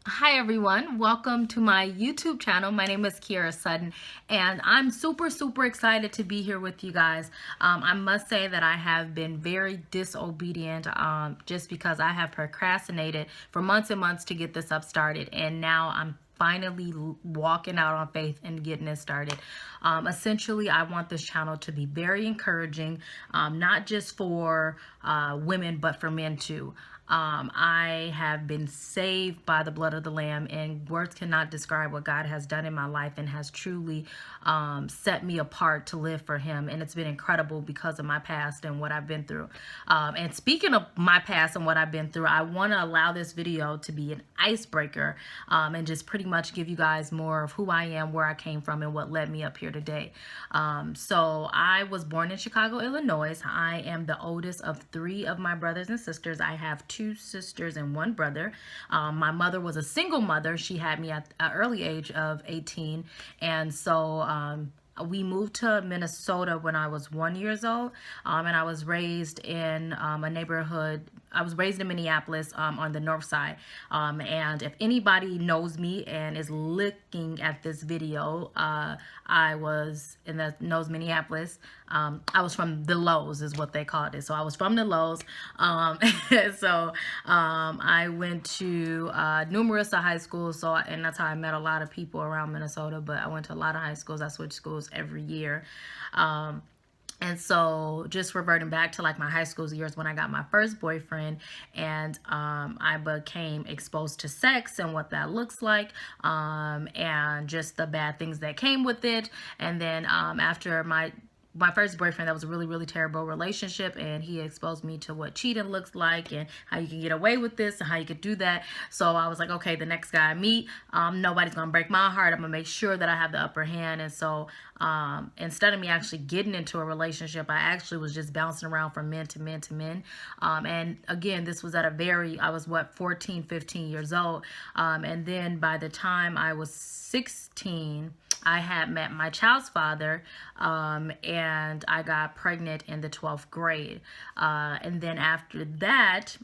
Hi everyone, welcome to my YouTube channel. My name is Kiera Sutton and I'm super excited to be here with you guys. I must say that I have been very disobedient just because I have procrastinated for months and months to get this up started, and now I'm finally walking out on faith and getting it started. Essentially, I want this channel to be very encouraging, not just for women but for men too. I have been saved by the blood of the Lamb, and words cannot describe what God has done in my life and has truly set me apart to live for Him. And it's been incredible because of my past and what I've been through. And speaking of my past and what I've been through, I want to allow this video to be an icebreaker and just pretty much give you guys more of who I am, where I came from, and what led me up here today. So I was born in Chicago, Illinois. I am the oldest of three of my brothers and sisters. I have two sisters and one brother. My mother was a single mother. She had me at an early age of 18. And so we moved to Minnesota when I was 1 year old, and I was raised in a neighborhood. I was raised in Minneapolis on the north side. And if anybody knows me and is looking at this video, I was in the knows Minneapolis. I was from the Lows is what they called it. So I was from the Lows. I went to numerous high schools. And that's how I met a lot of people around Minnesota. But I went to a lot of high schools. I switched schools every year. And so just reverting back to like my high school years when I got my first boyfriend, and I became exposed to sex and what that looks like, and just the bad things that came with it. And then after my first boyfriend, that was a really terrible relationship, and he exposed me to what cheating looks like and how you can get away with this and how you could do that. So I was like, okay, the next guy I meet, nobody's gonna break my heart. I'm gonna make sure that I have the upper hand. And so instead of me actually getting into a relationship, I actually was just bouncing around from men to men to men. And again, this was at I was 14, 15 years old. And then by the time I was 16, I had met my child's father, and I got pregnant in the 12th grade. And then after that,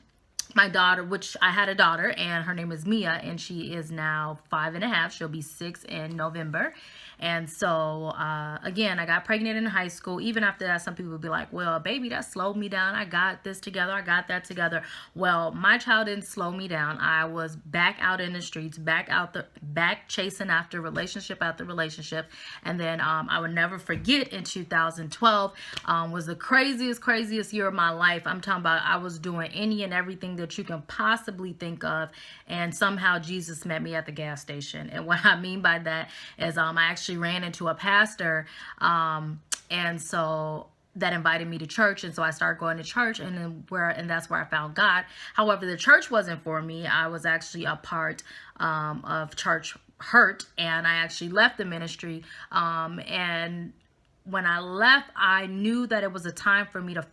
my daughter, which I had a daughter, and her name is Mia, and she is now 5.5. She'll be 6 in November. And so, again, I got pregnant in high school. Even after that, some people would be like, well, baby, that slowed me down. I got this together. I got that together. Well, my child didn't slow me down. I was back out in the streets, back chasing after relationship after relationship. And then I would never forget, in 2012 was the craziest year of my life. I'm talking about I was doing any and everything that you can possibly think of. And somehow Jesus met me at the gas station. And what I mean by that is I actually ran into a pastor, and so that invited me to church, and so I started going to church, and that's where I found God. However, the church wasn't for me. I was actually a part of church hurt, and I actually left the ministry, and when I left, I knew that it was a time for me to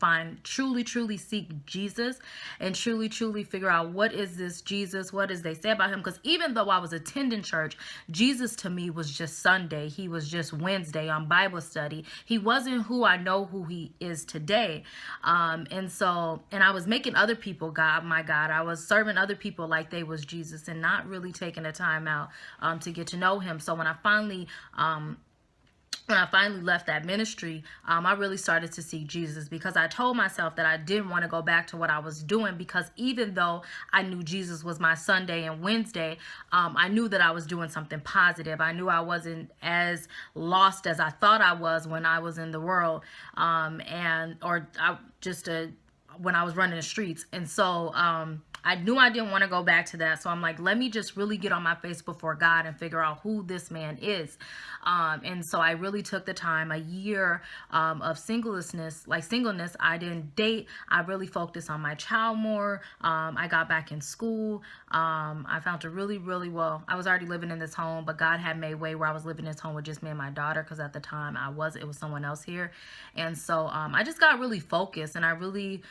truly seek Jesus, and truly figure out, what is this Jesus? What does they say about him? Because even though I was attending church, Jesus to me was just Sunday. He was just Wednesday on Bible study. He wasn't who I know who he is today. And I was making other people God, my God. I was serving other people like they was Jesus, and not really taking the time out to get to know him. So when I finally left that ministry, I really started to seek Jesus, because I told myself that I didn't want to go back to what I was doing, because even though I knew Jesus was my Sunday and Wednesday, I knew that I was doing something positive. I knew I wasn't as lost as I thought I was when I was in the world, when I was running the streets. And so I knew I didn't want to go back to that. So I'm like, let me just really get on my face before God and figure out who this man is. And so I really took the time, a year of singleness. I didn't date. I really focused on my child more. I got back in school. I found a really well, I was already living in this home, but God had made way where I was living in this home with just me and my daughter, because at the time it was someone else here. And so I just got really focused, and I really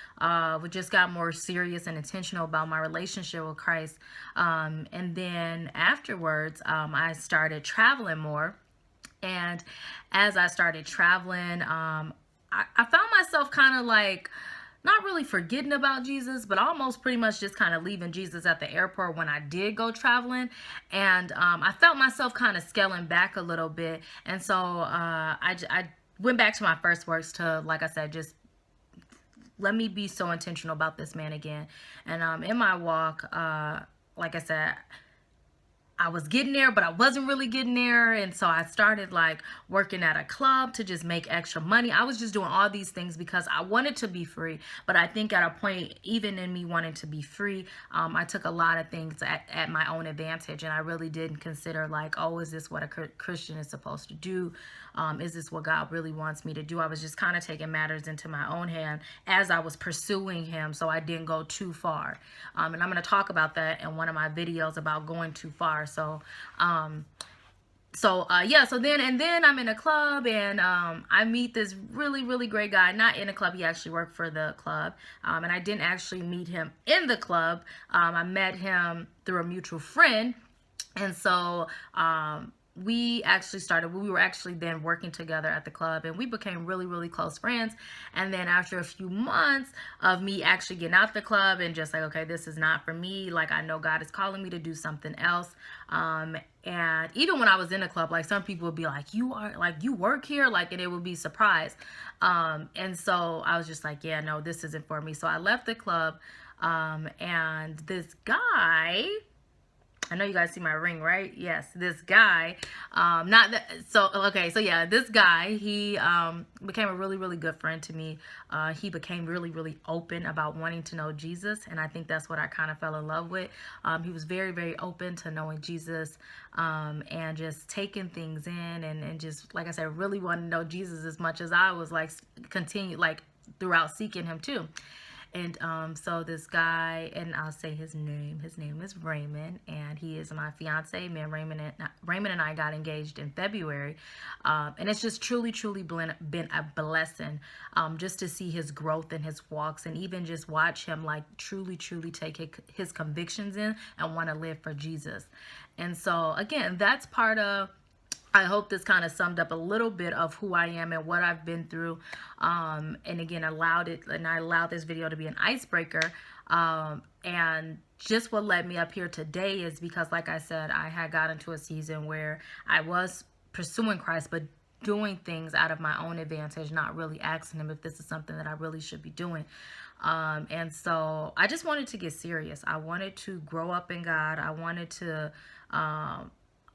just got more serious and intentional about my relationship with Christ. And then afterwards, I started traveling more. And as I started traveling, I found myself kind of like not really forgetting about Jesus, but almost pretty much just kind of leaving Jesus at the airport when I did go traveling. And I felt myself kind of scaling back a little bit. And so I went back to my first works to, like I said, just let me be so intentional about this man again. And in my walk, like I said, I was getting there, but I wasn't really getting there. And so I started like working at a club to just make extra money. I was just doing all these things because I wanted to be free. But I think at a point, even in me wanting to be free, I took a lot of things at my own advantage. And I really didn't consider like, oh, is this what a Christian is supposed to do? Is this what God really wants me to do? I was just kind of taking matters into my own hand as I was pursuing him, so I didn't go too far. And I'm going to talk about that in one of my videos about going too far. So then I'm in a club, and I meet this really great guy. Not in a club, he actually worked for the club. And I didn't actually meet him in the club. I met him through a mutual friend. And so we were actually then working together at the club, and we became really close friends. And then after a few months of me actually getting out the club and just like, okay, this is not for me, like I know God is calling me to do something else. And even when I was in the club, like some people would be like, you work here, like, and it would be surprised. And so I was just like, yeah, no, this isn't for me. So I left the club, and this guy, I know you guys see my ring, right? Yes, this guy, this guy, he became a really good friend to me. He became really open about wanting to know Jesus, and I think that's what I kind of fell in love with. He was very open to knowing Jesus, and just taking things in, and just, like I said, really wanting to know Jesus as much as I was like throughout seeking him too. And so this guy, and I'll say his name is Raymond, and he is my fiance. Me and Raymond and I got engaged in February. And it's just truly been a blessing, just to see his growth and his walks, and even just watch him like truly take his convictions in and want to live for Jesus. And so again, that's part of, I hope this kind of summed up a little bit of who I am and what I've been through. And again, I allowed this video to be an icebreaker. And just what led me up here today is because, like I said, I had got into a season where I was pursuing Christ, but doing things out of my own advantage, not really asking him if this is something that I really should be doing. And so I just wanted to get serious. I wanted to grow up in God. I wanted to,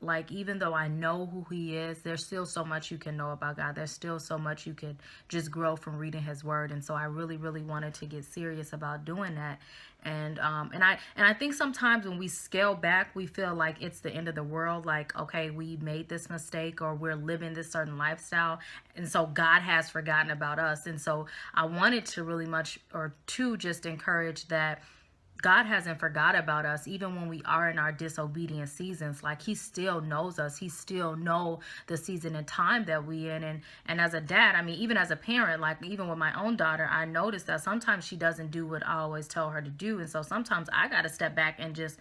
like, even though I know who he is, there's still so much you can know about God. There's still so much you could just grow from reading his word. And so I really wanted to get serious about doing that. And I think sometimes when we scale back, we feel like it's the end of the world. Like, okay, we made this mistake, or we're living this certain lifestyle, and so God has forgotten about us. And so I wanted to just encourage that God hasn't forgot about us, even when we are in our disobedient seasons. Like, he still knows us. He still know the season and time that we in. And as a dad, I mean, even as a parent, like even with my own daughter, I noticed that sometimes she doesn't do what I always tell her to do. And so sometimes I got to step back and just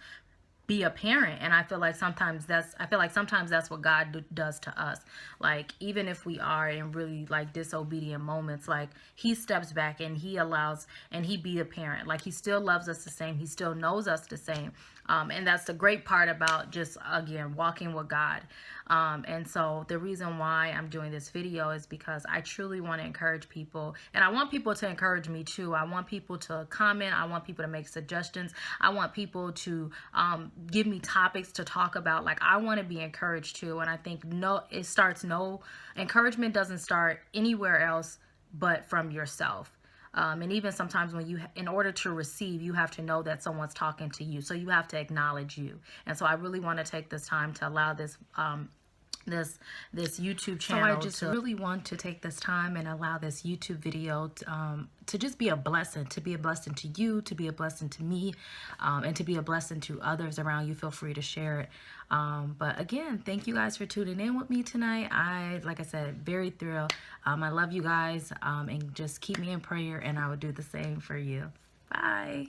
be a parent. And I feel like sometimes that's what God does to us. Like, even if we are in really like disobedient moments, like he steps back and he allows, and he be a parent. Like, he still loves us the same. He still knows us the same. And that's the great part about just, again, walking with God. And so the reason why I'm doing this video is because I truly want to encourage people, and I want people to encourage me too. I want people to comment. I want people to make suggestions. I want people to give me topics to talk about. Like, I want to be encouraged too. And I think encouragement doesn't start anywhere else but from yourself. And even sometimes in order to receive, you have to know that someone's talking to you. So you have to acknowledge you. And so I really want to take this time to allow this YouTube channel. So I just really want to take this time and allow this YouTube video to just be a blessing, to you, to be a blessing to me, and to be a blessing to others around you. Feel free to share it. But again, thank you guys for tuning in with me tonight. Like I said, very thrilled. I love you guys, and just keep me in prayer, and I will do the same for you. Bye.